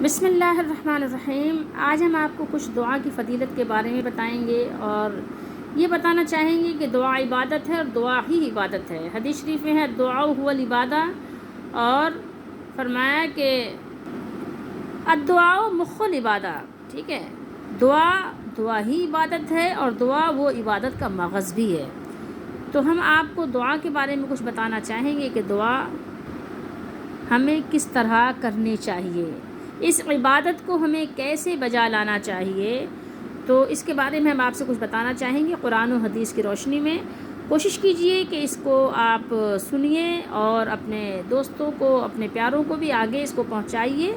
بسم اللہ الرحمن الرحیم۔ آج ہم آپ کو کچھ دعا کی فضیلت کے بارے میں بتائیں گے اور یہ بتانا چاہیں گے کہ دعا عبادت ہے اور دعا ہی عبادت ہے۔ حدیث شریف میں ہے دعا هو العبادہ، اور فرمایا کہ الدعاء مخ العبادہ، ٹھیک ہے، دعا ہی عبادت ہے اور دعا وہ عبادت کا مغز بھی ہے۔ تو ہم آپ کو دعا کے بارے میں کچھ بتانا چاہیں گے کہ دعا ہمیں کس طرح کرنی چاہیے، اس عبادت کو ہمیں کیسے بجا لانا چاہیے۔ تو اس کے بارے میں ہم آپ سے کچھ بتانا چاہیں گے قرآن و حدیث کی روشنی میں۔ کوشش کیجئے کہ اس کو آپ سنیے اور اپنے دوستوں کو، اپنے پیاروں کو بھی آگے اس کو پہنچائیے،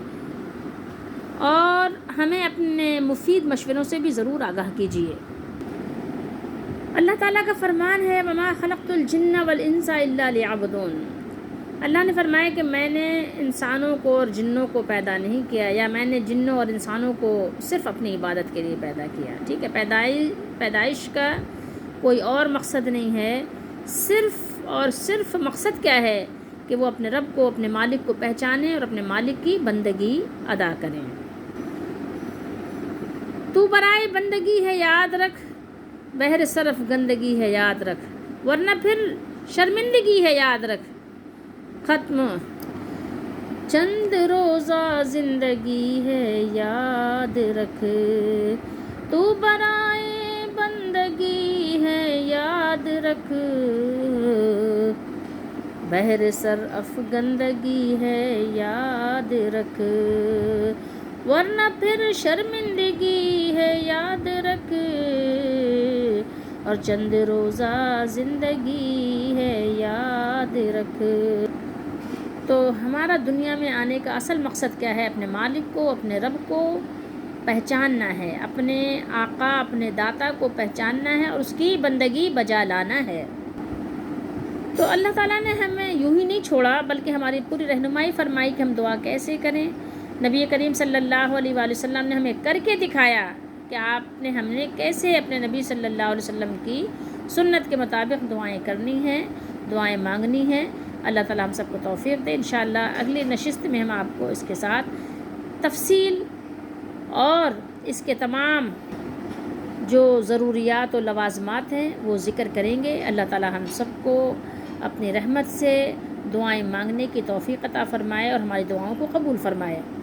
اور ہمیں اپنے مفید مشوروں سے بھی ضرور آگاہ کیجئے۔ اللہ تعالیٰ کا فرمان ہے وَمَا خَلَقْتُ الْجِنَّ وَالْإِنسَ إِلَّا لِيَعْبُدُونَ۔ اللہ نے فرمایا کہ میں نے انسانوں کو اور جنوں کو پیدا نہیں کیا، یا میں نے جنوں اور انسانوں کو صرف اپنی عبادت کے لیے پیدا کیا، ٹھیک ہے۔ پیدائش کا کوئی اور مقصد نہیں ہے، صرف اور صرف مقصد کیا ہے کہ وہ اپنے رب کو، اپنے مالک کو پہچانیں اور اپنے مالک کی بندگی ادا کریں۔ تو برائے بندگی ہے یاد رکھ، بہر صرف گندگی ہے یاد رکھ، ورنہ پھر شرمندگی ہے یاد رکھ۔ ختم۔ چند روزہ زندگی ہے یاد رکھ، تو برائے بندگی ہے یاد رکھ، بہر سر افگندگی ہے یاد رکھ، ورنہ پھر شرمندگی ہے یاد رکھ، اور چند روزہ زندگی ہے یاد رکھ۔ تو ہمارا دنیا میں آنے کا اصل مقصد کیا ہے؟ اپنے مالک کو، اپنے رب کو پہچاننا ہے، اپنے آقا، اپنے داتا کو پہچاننا ہے اور اس کی بندگی بجا لانا ہے۔ تو اللہ تعالیٰ نے ہمیں یوں ہی نہیں چھوڑا، بلکہ ہماری پوری رہنمائی فرمائی کہ ہم دعا کیسے کریں۔ نبی کریم صلی اللہ علیہ وآلہ وسلم نے ہمیں کر کے دکھایا کہ ہم نے کیسے اپنے نبی صلی اللہ علیہ وسلم کی سنت کے مطابق دعائیں کرنی ہیں، دعائیں مانگنی ہیں۔ اللہ تعالیٰ ہم سب کو توفیق دے۔ انشاءاللہ اگلی نشست میں ہم آپ کو اس کے ساتھ تفصیل اور اس کے تمام جو ضروریات و لوازمات ہیں وہ ذکر کریں گے۔ اللہ تعالیٰ ہم سب کو اپنی رحمت سے دعائیں مانگنے کی توفیق عطا فرمائے اور ہماری دعاؤں کو قبول فرمائے۔